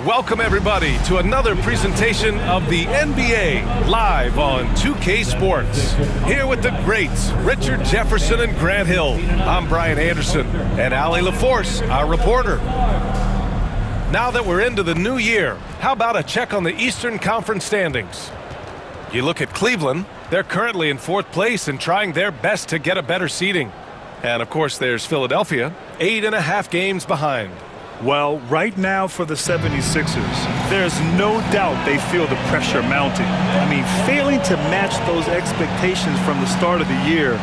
welcome everybody to another presentation of the NBA live on 2K Sports. Here with the greats, Richard Jefferson and Grant Hill. I'm Brian Anderson, and Allie LaForce, our reporter. Now that we're into the new year, how about a check on the Eastern Conference standings? You look at Cleveland, they're currently in 4th place and trying their best to get a better seeding. And of course, there's Philadelphia, 8.5 games behind. Well, right now for the 76ers, there's no doubt they feel the pressure mounting. I mean, failing to match those expectations from the start of the year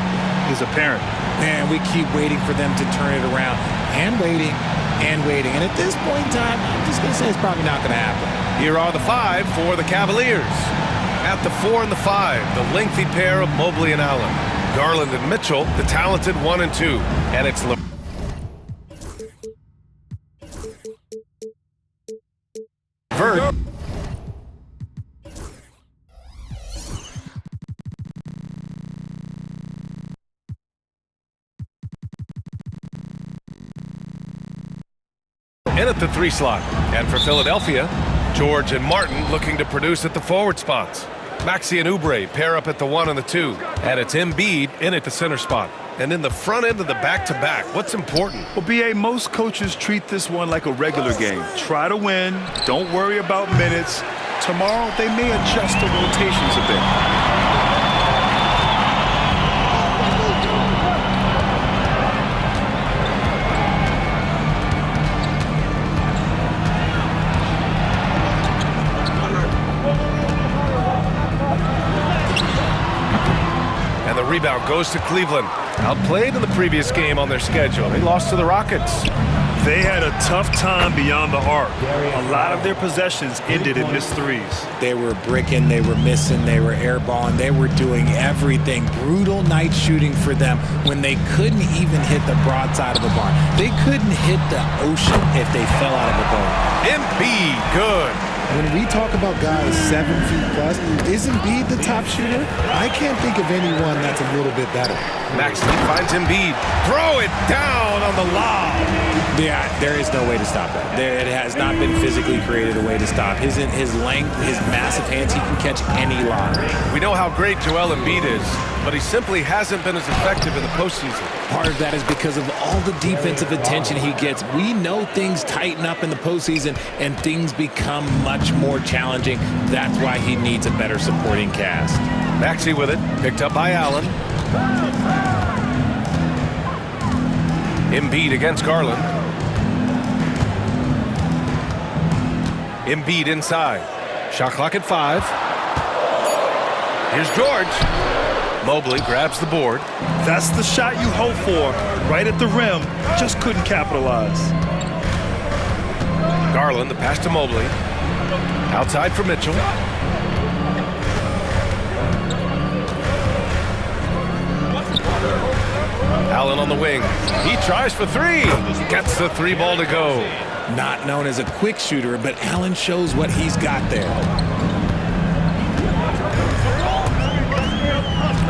is apparent. Man, we keep waiting for them to turn it around and waiting and waiting. And at this point in time, I'm just going to say it's probably not going to happen. Here are the 5 for the Cavaliers. At the 4 and the 5, the lengthy pair of Mobley and Allen. Garland and Mitchell, the talented 1 and 2. And it's Vert. In at the 3 slot. And for Philadelphia, George and Martin looking to produce at the forward spots. Maxey and Oubre pair up at the 1 and the 2. And it's Embiid in at the center spot. And in the front end of the back-to-back, what's important? Well, B.A., most coaches treat this one like a regular game. Try to win. Don't worry about minutes. Tomorrow, they may adjust the rotations a bit. And the rebound goes to Cleveland. Outplayed in the previous game on their schedule. They lost to the Rockets. They had a tough time beyond the arc. A lot of their possessions ended in missed threes. They were bricking, they were missing, they were airballing, they were doing everything. Brutal night shooting for them when they couldn't even hit the broadside of a barn. They couldn't hit the ocean if they fell out of a boat. Embiid, good. When we talk about guys 7 feet plus, is Embiid the top shooter? I can't think of anyone that's a little bit better. Maxey finds Embiid. Throw it down on the lob. Yeah, there is no way to stop that. It has not been physically created a way to stop. His length, his massive hands, he can catch any lob. We know how great Joel Embiid is, but he simply hasn't been as effective in the postseason. Part of that is because of all the defensive attention he gets. We know things tighten up in the postseason and things become much more challenging. That's why he needs a better supporting cast. Maxey with it, picked up by Allen. Embiid against Garland. Embiid inside. Shot clock at 5. Here's George. Mobley grabs the board. That's the shot you hope for. Right at the rim. Just couldn't capitalize. Garland, the pass to Mobley. Outside for Mitchell. Allen on the wing. He tries for 3. Gets the 3 ball to go. Not known as a quick shooter, but Allen shows what he's got there.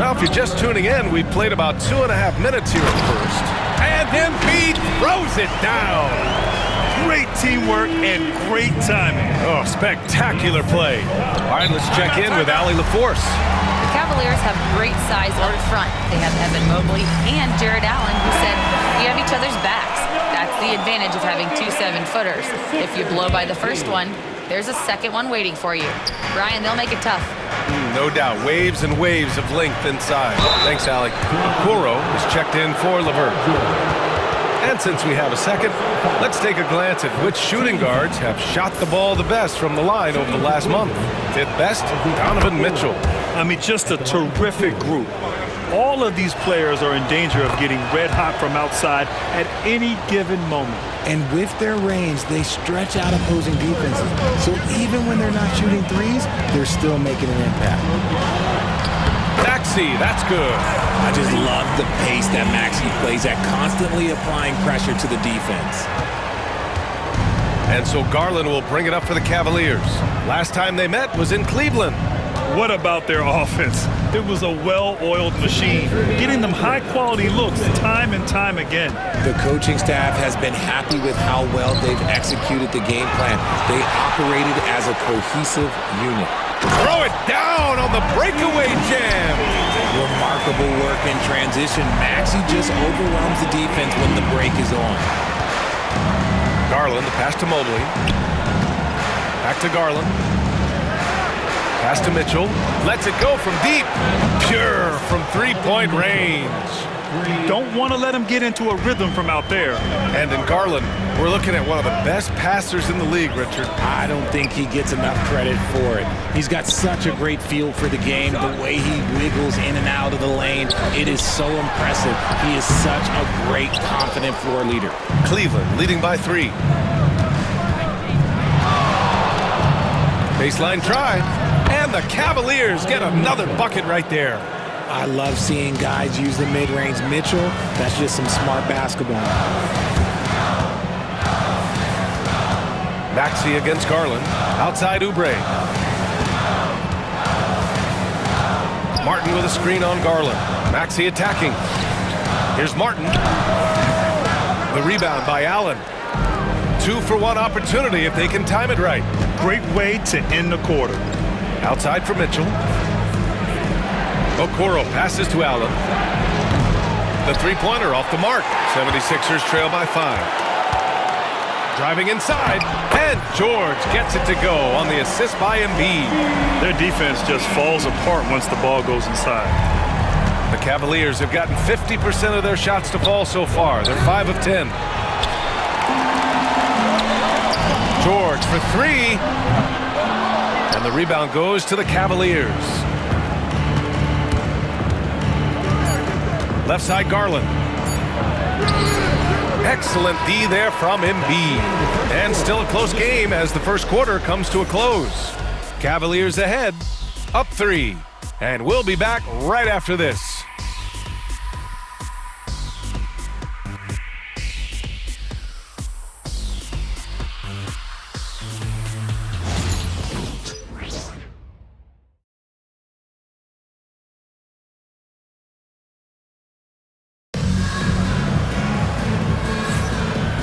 Now, if you're just tuning in, we've played about 2.5 minutes here at first. And Embiid throws it down. Great teamwork and great timing. Oh, spectacular play. All right, let's check in with Allie LaForce. The Cavaliers have great size up front. They have Evan Mobley and Jared Allen, who said we have each other's backs. That's the advantage of having 2 7-footers. If you blow by the first one, there's a second one waiting for you. Brian, they'll make it tough. No doubt. Waves and waves of length inside. Thanks, Allie. Kuro is checked in for LeVert. And since we have a second, let's take a glance at which shooting guards have shot the ball the best from the line over the last month. 5th best, Donovan Mitchell. I mean, just a terrific group. All of these players are in danger of getting red hot from outside at any given moment. And with their range, they stretch out opposing defenses. So even when they're not shooting threes, they're still making an impact. Maxey, that's good. I just love the pace that Maxey plays at, constantly applying pressure to the defense. And so Garland will bring it up for the Cavaliers. Last time they met was in Cleveland. What about their offense? It was a well-oiled machine, getting them high-quality looks time and time again. The coaching staff has been happy with how well they've executed the game plan. They operated as a cohesive unit. Throw it down on the breakaway jam. Remarkable work in transition. Maxey just overwhelms the defense when the break is on. Garland, the pass to Mobley. Back to Garland. Pass to Mitchell. Lets it go from deep. Pure from three-point range. You don't want to let him get into a rhythm from out there. And in Garland, we're looking at one of the best passers in the league, Richard. I don't think he gets enough credit for it. He's got such a great feel for the game, the way he wiggles in and out of the lane. It is so impressive. He is such a great, confident floor leader. Cleveland leading by 3. Baseline try. And the Cavaliers get another bucket right there. I love seeing guys use the mid-range. Mitchell, that's just some smart basketball. Maxey against Garland. Outside Oubre. Martin with a screen on Garland. Maxey attacking. Here's Martin. The rebound by Allen. 2-for-1 opportunity if they can time it right. Great way to end the quarter. Outside for Mitchell. Okoro passes to Allen. The three-pointer off the mark. 76ers trail by 5. Driving inside, and George gets it to go on the assist by Embiid. Their defense just falls apart once the ball goes inside. The Cavaliers have gotten 50% of their shots to fall so far. They're 5 of 10. George for 3. And the rebound goes to the Cavaliers. Left side Garland. Excellent D there from Embiid. And still a close game as the first quarter comes to a close. Cavaliers ahead, up 3. And we'll be back right after this.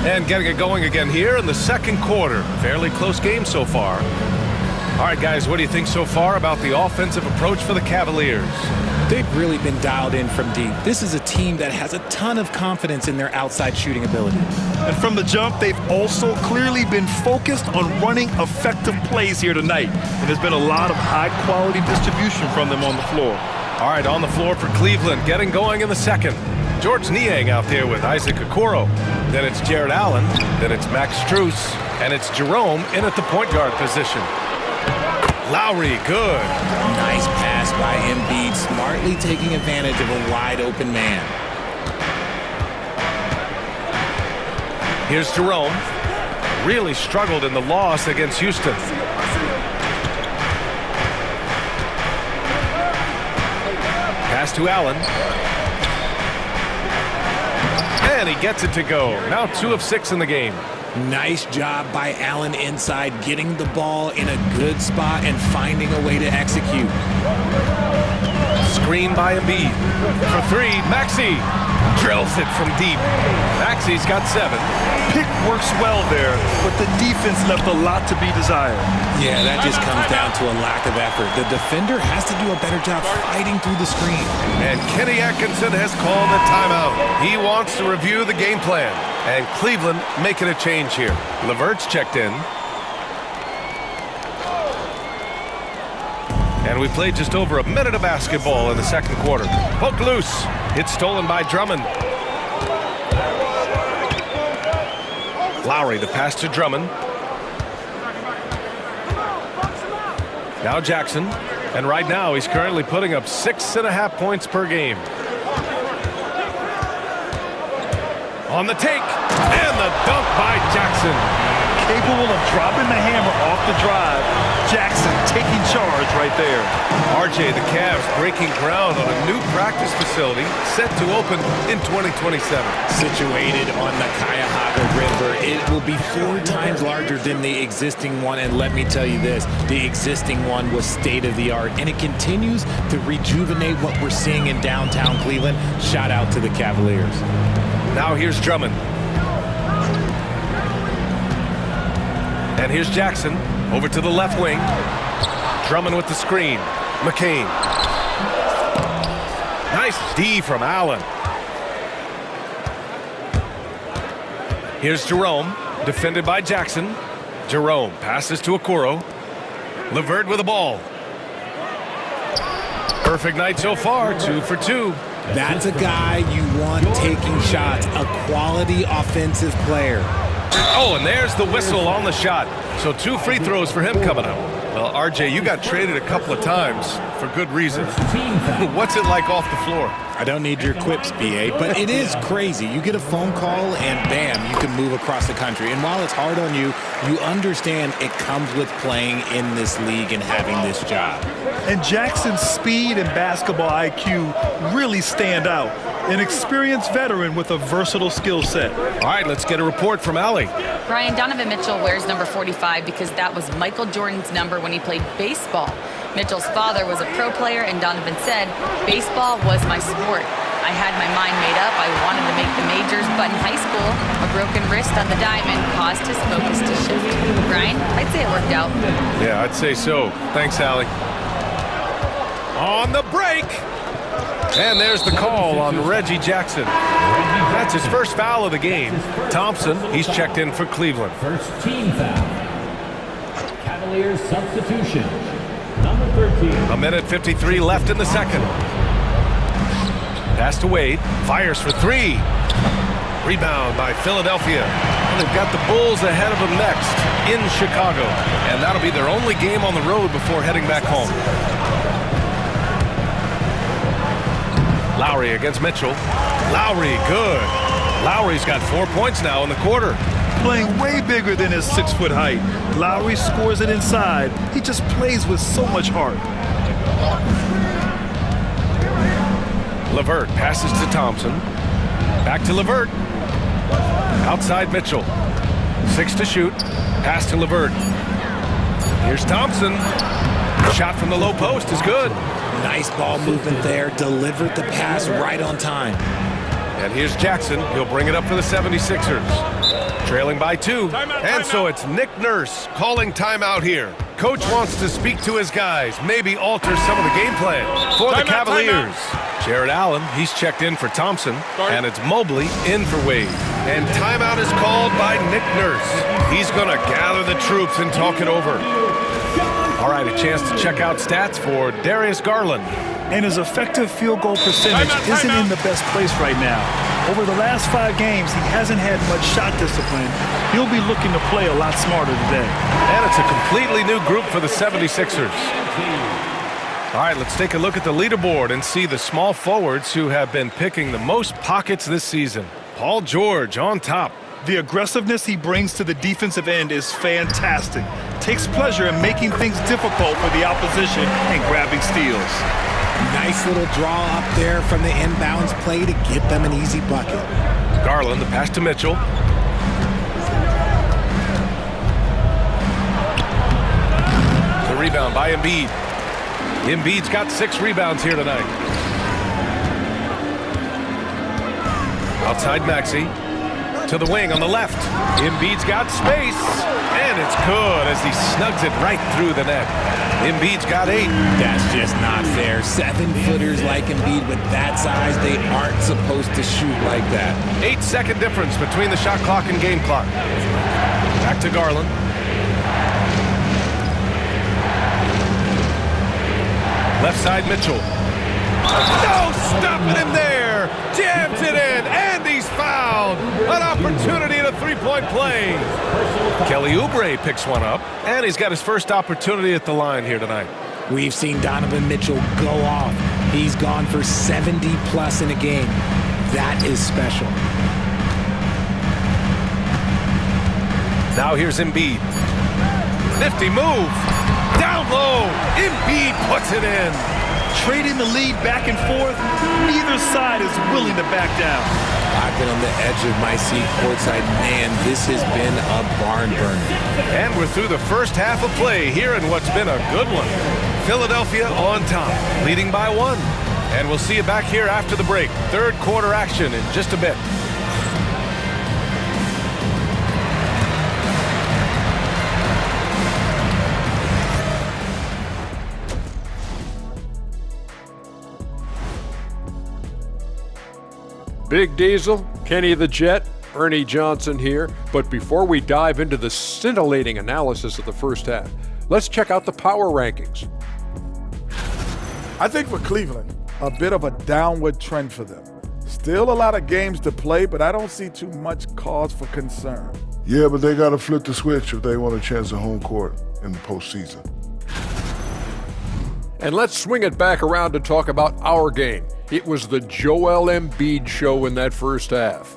And getting it going again here in the second quarter. Fairly close game so far. All right, guys, what do you think so far about the offensive approach for the Cavaliers? They've really been dialed in from deep. This is a team that has a ton of confidence in their outside shooting ability. And from the jump, they've also clearly been focused on running effective plays here tonight. And there's been a lot of high-quality distribution from them on the floor. All right, on the floor for Cleveland, getting going in the second. George Niang out there with Isaac Okoro. Then it's Jared Allen. Then it's Max Strus. And it's Jerome in at the point guard position. Lowry, good. Nice pass by Embiid, smartly taking advantage of a wide-open man. Here's Jerome. Really struggled in the loss against Houston. Pass to Allen. And he gets it to go. Now 2 of 6 in the game. Nice job by Allen inside, getting the ball in a good spot and finding a way to execute. Screen by Embiid. For 3, Maxey drills it from deep. Maxey's got 7. Pick works well there, but the defense left a lot to be desired. Yeah, that just comes down to a lack of effort. The defender has to do a better job fighting through the screen. And Kenny Atkinson has called a timeout. He wants to review the game plan. And Cleveland making a change here. LeVert's checked in. And we played just over a minute of basketball in the second quarter. Poked loose. It's stolen by Drummond. Lowry, the pass to Drummond. Now Jackson. And right now he's currently putting up 6.5 points per game. On the take. And the dunk by Jackson. Capable of dropping the hammer off the drive, Jackson taking charge right there. RJ, the Cavs breaking ground on a new practice facility set to open in 2027. Situated on the Cuyahoga River, it will be 4 times larger than the existing one. And let me tell you this, the existing one was state-of-the-art, and it continues to rejuvenate what we're seeing in downtown Cleveland. Shout out to the Cavaliers. Now here's Drummond. And here's Jackson over to the left wing. Drummond with the screen. McCain. Nice D from Allen. Here's Jerome, defended by Jackson. Jerome passes to Okoro. LeVert with the ball. Perfect night so far, 2 for 2. That's a guy you want taking shots, a quality offensive player. Oh, and there's the whistle on the shot. So 2 free throws for him coming up. Well, RJ, you got traded a couple of times for good reason. What's it like off the floor? I don't need your quips, BA, but it is crazy. You get a phone call and bam, you can move across the country. And while it's hard on you, you understand it comes with playing in this league and having this job. And Jackson's speed and basketball IQ really stand out. An experienced veteran with a versatile skill set. All right, let's get a report from Allie. Brian, Donovan Mitchell wears number 45 because that was Michael Jordan's number when he played baseball. Mitchell's father was a pro player, and Donovan said, "Baseball was my sport. I had my mind made up. I wanted to make the majors, but in high school, a broken wrist on the diamond caused his focus to shift." Brian, I'd say it worked out. Yeah, I'd say so. Thanks, Allie. On the break. And there's the call on Reggie Jackson. That's his first foul of the game. Thompson, he's checked in for Cleveland. First team foul. Cavaliers substitution. Number 13. A minute 53 left in the second. Pass to Wade. Fires for 3. Rebound by Philadelphia. And they've got the Bulls ahead of them next in Chicago. And that'll be their only game on the road before heading back home. Lowry against Mitchell. Lowry, good. Lowry's got 4 points now in the quarter. Playing way bigger than his 6-foot height. Lowry scores it inside. He just plays with so much heart. LeVert passes to Thompson. Back to LeVert. Outside Mitchell. 6 to shoot. Pass to LeVert. Here's Thompson. Shot from the low post is good. Nice ball movement there. Delivered the pass right on time. And here's Jackson. He'll bring it up for the 76ers. Trailing by 2. And so it's Nick Nurse calling timeout here. Coach wants to speak to his guys, maybe alter some of the game plan for the Cavaliers. Jared Allen, he's checked in for Thompson. And it's Mobley in for Wade. And timeout is called by Nick Nurse. He's going to gather the troops and talk it over. All right, a chance to check out stats for Darius Garland. And his effective field goal percentage isn't in the best place right now. Over the last 5 games, he hasn't had much shot discipline. He'll be looking to play a lot smarter today. And it's a completely new group for the 76ers. All right, let's take a look at the leaderboard and see the small forwards who have been picking the most pockets this season. Paul George on top. The aggressiveness he brings to the defensive end is fantastic. Takes pleasure in making things difficult for the opposition and grabbing steals. Nice little draw up there from the inbounds play to get them an easy bucket. Garland, the pass to Mitchell. The rebound by Embiid. Embiid's got 6 rebounds here tonight. Outside Maxey. To the wing on the left. Embiid's got space. And it's good as he snugs it right through the net. Embiid's got 8. That's just not fair. 7-footers like Embiid with that size, they aren't supposed to shoot like that. 8-second difference between the shot clock and game clock. Back to Garland. Left side Mitchell. No stopping him there. Jams it in, and he's fouled. An opportunity at a 3-point play. Kelly Oubre picks one up, and he's got his first opportunity at the line here tonight. We've seen Donovan Mitchell go off. He's gone for 70-plus in a game. That is special. Now here's Embiid. Nifty move. Down low. Embiid puts it in. Trading the lead back and forth, neither side is willing to back down. I've been on the edge of my seat courtside. Man, this has been a barn burner. And we're through the first half of play here in what's been a good one. Philadelphia on top, leading by 1. And we'll see you back here after the break. Third quarter action in just a bit. Big Diesel, Kenny the Jet, Ernie Johnson here. But before we dive into the scintillating analysis of the first half, let's check out the power rankings. I think for Cleveland, a bit of a downward trend for them. Still a lot of games to play, but I don't see too much cause for concern. Yeah, but they got to flip the switch if they want a chance at home court in the postseason. And let's swing it back around to talk about our game. It was the Joel Embiid show in that first half.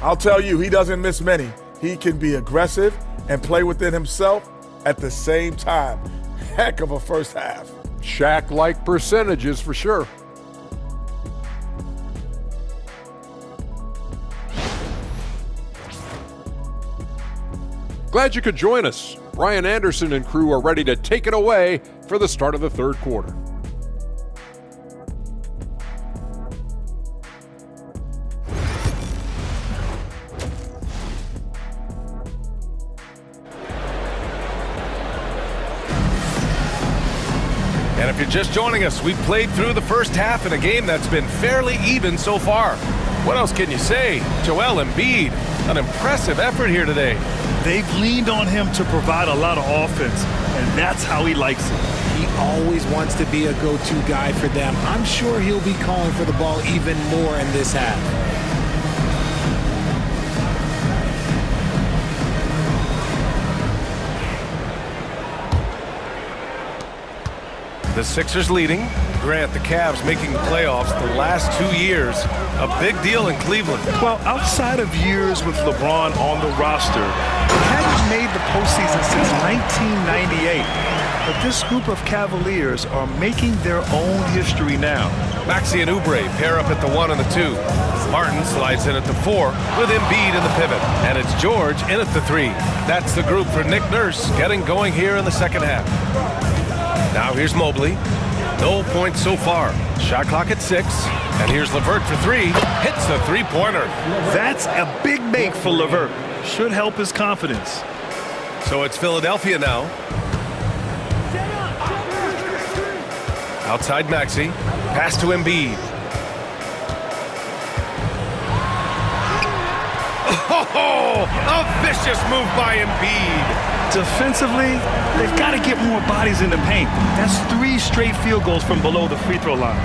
I'll tell you, he doesn't miss many. He can be aggressive and play within himself at the same time. Heck of a first half. Shaq-like percentages for sure. Glad you could join us. Brian Anderson and crew are ready to take it away for the start of the third quarter. And if you're just joining us, we've played through the first half in a game that's been fairly even so far. What else can you say? Joel Embiid, an impressive effort here today. They've leaned on him to provide a lot of offense, and that's how he likes it. He always wants to be a go-to guy for them. I'm sure he'll be calling for the ball even more in this half. The Sixers leading. Grant, the Cavs making the playoffs the last 2 years. A big deal in Cleveland. Well, outside of years with LeBron on the roster, they hadn't made the postseason since 1998. But this group of Cavaliers are making their own history now. Maxey and Oubre pair up at the 1 and the 2. Martin slides in at the 4 with Embiid in the pivot. And it's George in at the 3. That's the group for Nick Nurse getting going here in the second half. Now here's Mobley. No points so far. Shot clock at 6. And here's LeVert for 3. Hits the three-pointer. That's a big make for LeVert. Should help his confidence. So it's Philadelphia now. Outside Maxey. Pass to Embiid. Oh, a vicious move by Embiid. Defensively, they've got to get more bodies in the paint. That's 3 straight field goals from below the free throw line.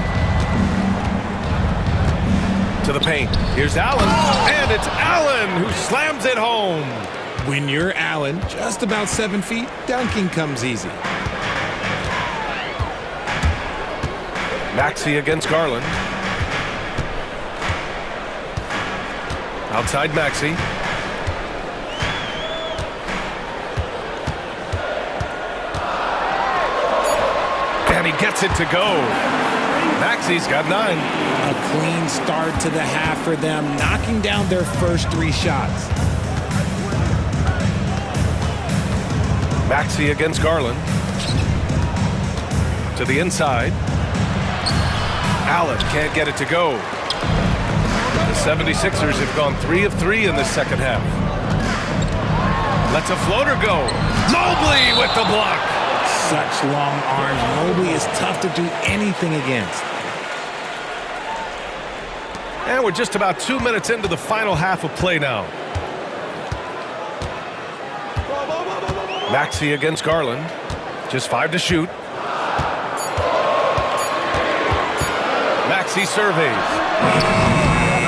To the paint. Here's Allen. And it's Allen who slams it home. When you're Allen, just about 7 feet, dunking comes easy. Maxey against Garland. Outside Maxey. And he gets it to go. Maxey's got 9. A clean start to the half for them, knocking down their first 3 shots. Maxey against Garland. To the inside. Allen can't get it to go. The 76ers have gone 3 of 3 in this second half. Lets a floater go. Mobley with the block. Such long arms. Mobley is tough to do anything against. And we're just about 2 minutes into the final half of play now. Maxey against Garland. Just 5 to shoot. Maxey surveys.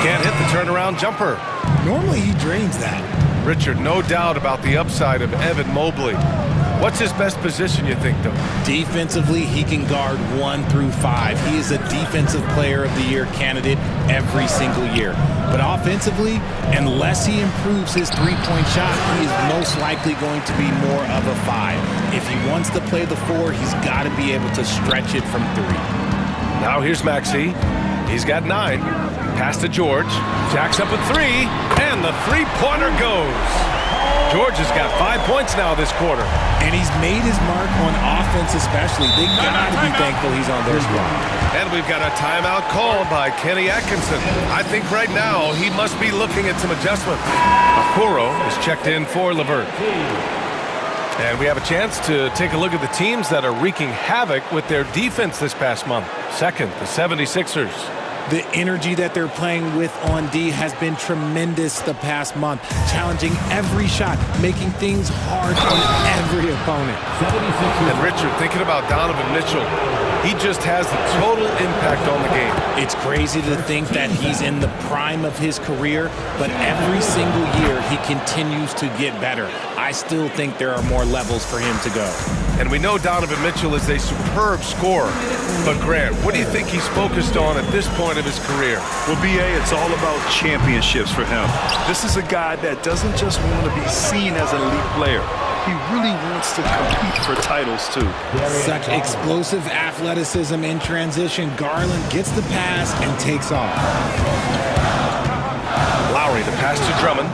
Can't hit the turnaround jumper. Normally he drains that. Richard, no doubt about the upside of Evan Mobley. What's his best position, you think, though? Defensively, he can guard 1 through 5. He is a Defensive Player of the Year candidate every single year. But offensively, unless he improves his three-point shot, he is most likely going to be more of a 5. If he wants to play the 4, he's got to be able to stretch it from 3. Now here's Maxey. He's got 9. Pass to George. Jacks up with 3, and the three-pointer goes. George has got 5 points now this quarter. And he's made his mark on offense especially. They got to be thankful he's on their squad. And we've got a timeout called by Kenny Atkinson. I think right now he must be looking at some adjustments. Okoro is checked in for LeVert. And we have a chance to take a look at the teams that are wreaking havoc with their defense this past month. Second, the 76ers. The energy that they're playing with on D has been tremendous the past month, challenging every shot, making things hard on every opponent. And Richard, thinking about Donovan Mitchell, he just has the total impact on the game. It's crazy to think that he's in the prime of his career, but every single year he continues to get better. I still think there are more levels for him to go. And we know Donovan Mitchell is a superb scorer. But Grant, what do you think he's focused on at this point of his career? Well, B.A., it's all about championships for him. This is a guy that doesn't just want to be seen as an elite player. He really wants to compete for titles, too. Such explosive athleticism in transition. Garland gets the pass and takes off. Lowry, the pass to Drummond.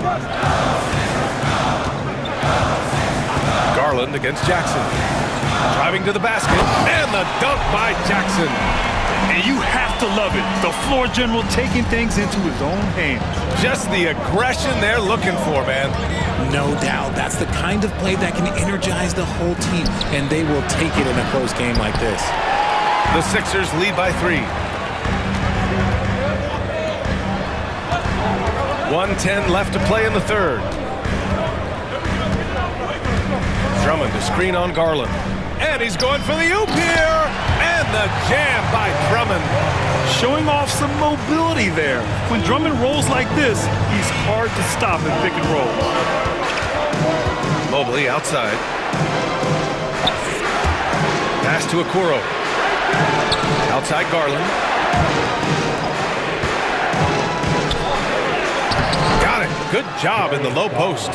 Garland against Jackson. Driving to the basket, and the dunk by Jackson. And you have to love it. The floor general taking things into his own hands. Just the aggression they're looking for, man. No doubt. That's the kind of play that can energize the whole team, and they will take it in a close game like this. The Sixers lead by 3. 1:10 left to play in the third. Drummond to screen on Garland. And he's going for the oop here. And the jam by Drummond. Showing off some mobility there. When Drummond rolls like this, he's hard to stop in pick and roll. Mobley outside. Pass to Okoro. Outside Garland. Got it. Good job in the low post.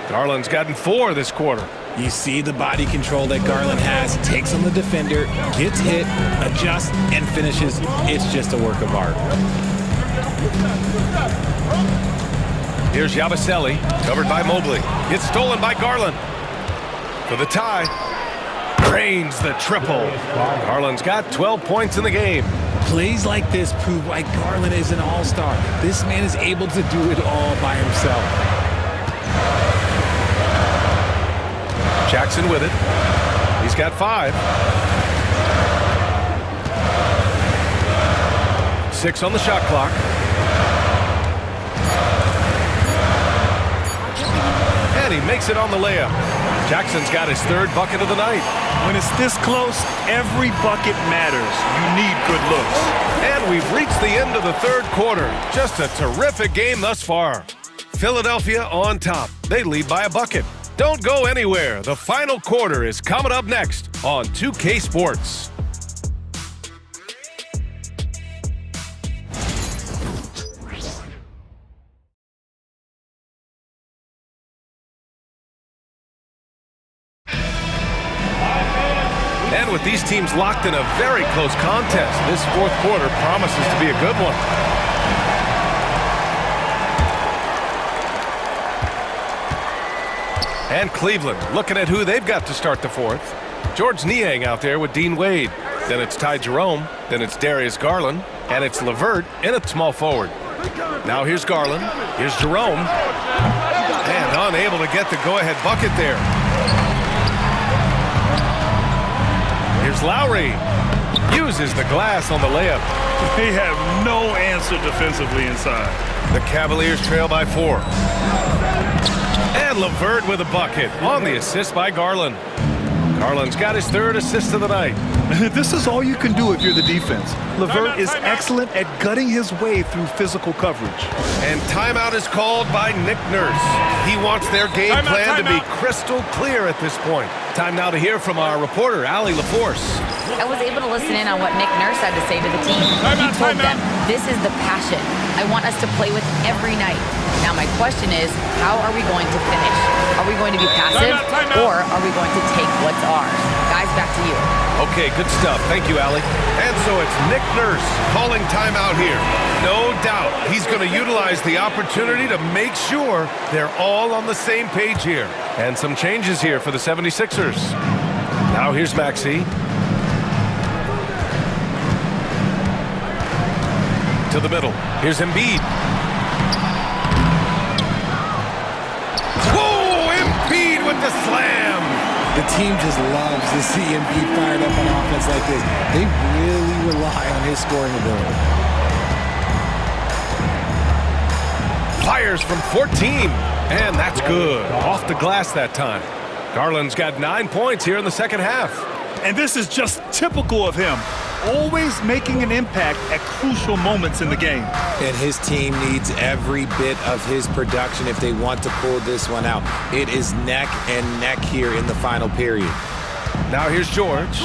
Garland's gotten 4 this quarter. You see the body control that Garland has, takes on the defender, gets hit, adjusts, and finishes. It's just a work of art. Here's Yabusele, covered by Mobley. Gets stolen by Garland. For the tie. Drains the triple. Garland's got 12 points in the game. Plays like this prove why Garland is an all-star. This man is able to do it all by himself. Jackson with it. He's got 5. 6 on the shot clock. And he makes it on the layup. Jackson's got his 3rd bucket of the night. When it's this close, every bucket matters. You need good looks. And we've reached the end of the 3rd quarter. Just a terrific game thus far. Philadelphia on top. They lead by a bucket. Don't go anywhere. The final quarter is coming up next on 2K Sports. And with these teams locked in a very close contest, this 4th quarter promises to be a good one. And Cleveland looking at who they've got to start the 4th. George Niang out there with Dean Wade. Then it's Ty Jerome. Then it's Darius Garland. And it's LeVert in at small forward. Now here's Garland. Here's Jerome. And unable to get the go-ahead bucket there. Here's Lowry. Uses the glass on the layup. They have no answer defensively inside. The Cavaliers trail by 4. And LeVert with a bucket on the assist by Garland. Garland's got his third assist of the night. This is all you can do if you're the defense. LeVert is excellent at gutting his way through physical coverage. And timeout is called by Nick Nurse. He wants their game plan to be crystal clear at this point. Time now to hear from our reporter, Allie LaForce. I was able to listen in on what Nick Nurse had to say to the team. He told them, this is the passion I want us to play with every night. Now my question is, how are we going to finish? Are we going to be passive, or are we going to take what's ours? Guys, back to you. Okay, good stuff. Thank you, Allie. And so it's Nick Nurse calling timeout here. No doubt he's going to utilize the opportunity to make sure they're all on the same page here. And some changes here for the 76ers. Now here's Maxey. To the middle. Here's Embiid. Whoa! Embiid with the slam! The team just loves to see Embiid fired up on offense like this. They really rely on his scoring ability. Fires from 14, and that's good. Off the glass that time. Garland's got 9 points here in the second half. And this is just typical of him. Always making an impact at crucial moments in the game. And his team needs every bit of his production if they want to pull this one out. It is neck and neck here in the final period. Now here's George.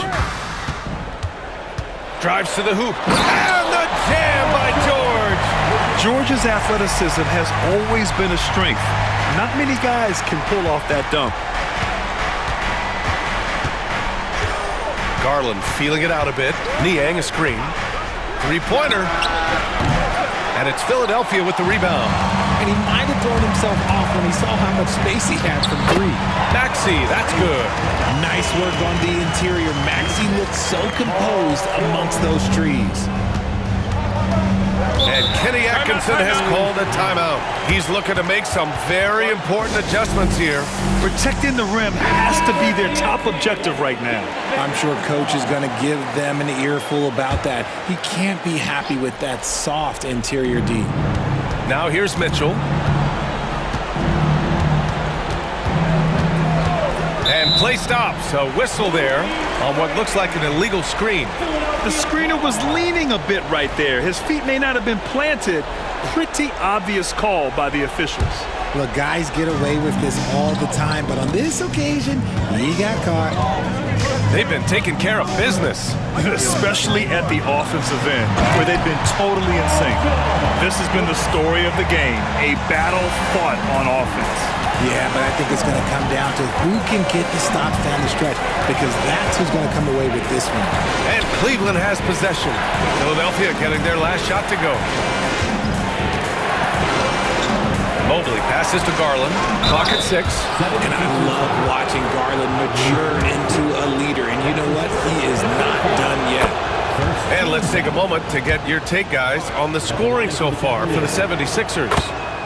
Drives to the hoop. And the jam by George. George's athleticism has always been a strength. Not many guys can pull off that dunk. Garland feeling it out a bit. Niang a screen. Three-pointer. And it's Philadelphia with the rebound. And he might have thrown himself off when he saw how much space he had from three. Maxey, that's good. Nice work on the interior. Maxey looked so composed amongst those trees. And Kenny Atkinson has called a timeout. He's looking to make some very important adjustments here. Protecting the rim has to be their top objective right now. I'm sure coach is going to give them an earful about that. He can't be happy with that soft interior D. Now here's Mitchell. And play stops. A whistle there on what looks like an illegal screen. The screener was leaning a bit right there. His feet may not have been planted. Pretty obvious call by the officials. Look, guys get away with this all the time, but on this occasion, he got caught. They've been taking care of business. Especially at the offensive end, where they've been totally in sync. This has been the story of the game, a battle fought on offense. Yeah, but I think it's going to come down to who can get the stops down the stretch, because that's who's going to come away with this one. And Cleveland has possession. Philadelphia getting their last shot to go. Mobley passes to Garland. Clock at 6. And I love watching Garland mature into a leader. And you know what? He is not done yet. And let's take a moment to get your take, guys, on the scoring so far for the 76ers.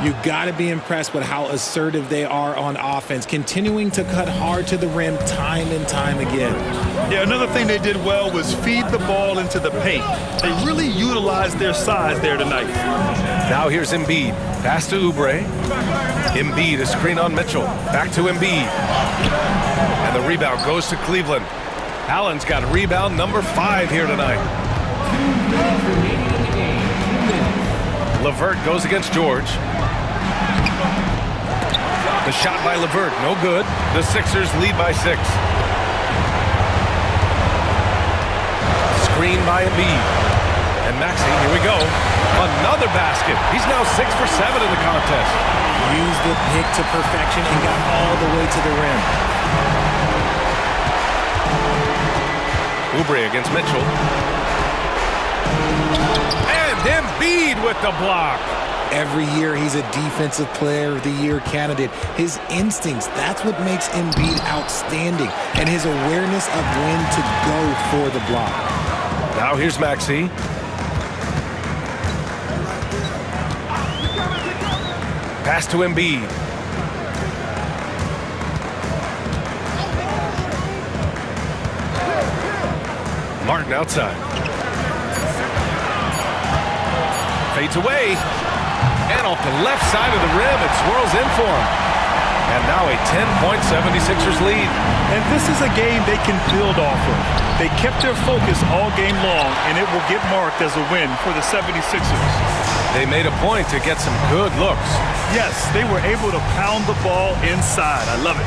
You got to be impressed with how assertive they are on offense, continuing to cut hard to the rim time and time again. Yeah, another thing they did well was feed the ball into the paint. They really utilized their size there tonight. Now here's Embiid. Pass to Oubre. Embiid, a screen on Mitchell. Back to Embiid. And the rebound goes to Cleveland. Allen's got rebound number 5 here tonight. LeVert goes against George. The shot by LeVert, no good. The Sixers lead by 6. Screen by Embiid. And Maxey, here we go. Another basket. He's now 6 for 7 in the contest. Used the pick to perfection and got all the way to the rim. Oubre against Mitchell. And Embiid with the block. Every year he's a Defensive Player of the Year candidate. His instincts, that's what makes Embiid outstanding. And his awareness of when to go for the block. Now here's Maxey. Pass to Embiid. Martin outside. Fades away. And off the left side of the rim, it swirls in for him. And now a 10-point 76ers lead. And this is a game they can build off of. They kept their focus all game long, and it will get marked as a win for the 76ers. They made a point to get some good looks. Yes, they were able to pound the ball inside. I love it.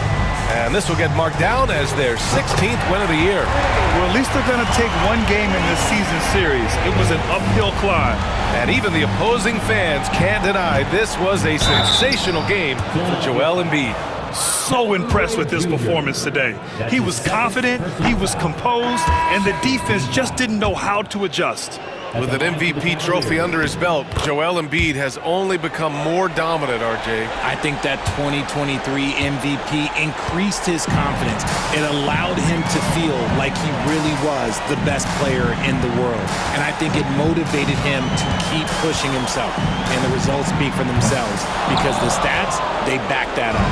And this will get marked down as their 16th win of the year. Well, at least they're going to take one game in this season series. It was an uphill climb. And even the opposing fans can't deny this was a sensational game for Joel Embiid. So impressed with his performance today. He was confident, he was composed, and the defense just didn't know how to adjust. With an MVP trophy under his belt, Joel Embiid has only become more dominant, RJ. I think that 2023 MVP increased his confidence. It allowed him to feel like he really was the best player in the world. And I think it motivated him to keep pushing himself. And the results speak for themselves because the stats, they back that up.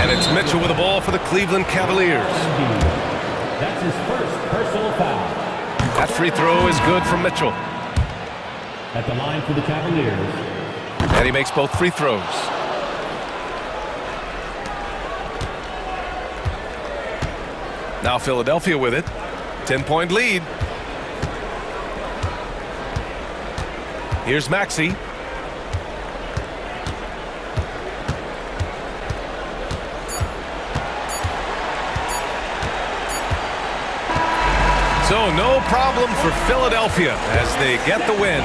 And it's Mitchell with the ball for the Cleveland Cavaliers. That's his first personal foul. That free throw is good from Mitchell. At the line for the Cavaliers. And he makes both free throws. Now Philadelphia with it. 10-point lead. Here's Maxey. So no problem for Philadelphia as they get the win.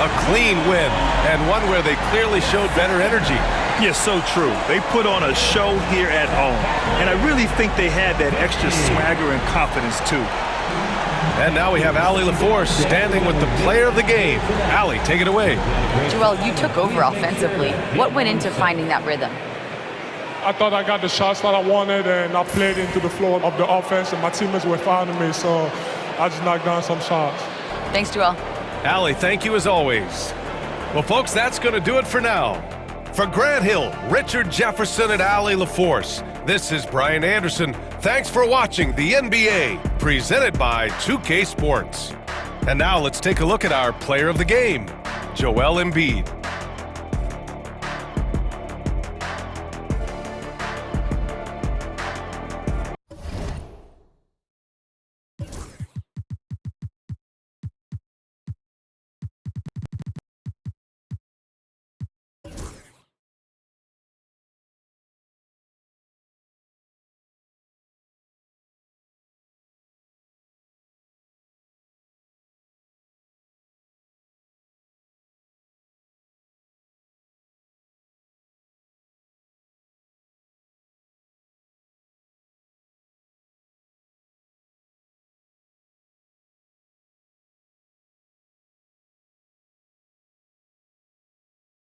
A clean win, and one where they clearly showed better energy. Yes, so true. They put on a show here at home, and I really think they had that extra swagger and confidence too. And now we have Allie LaForce standing with the player of the game. Allie, take it away. Joel, you took over offensively. What went into finding that rhythm? I thought I got the shots that I wanted, and I played into the flow of the offense, and my teammates were finding me, so I just knocked down some shots. Thanks, Joel. Allie, thank you as always. Well, folks, that's going to do it for now. For Grant Hill, Richard Jefferson, and Allie LaForce, this is Brian Anderson. Thanks for watching the NBA, presented by 2K Sports. And now let's take a look at our player of the game, Joel Embiid.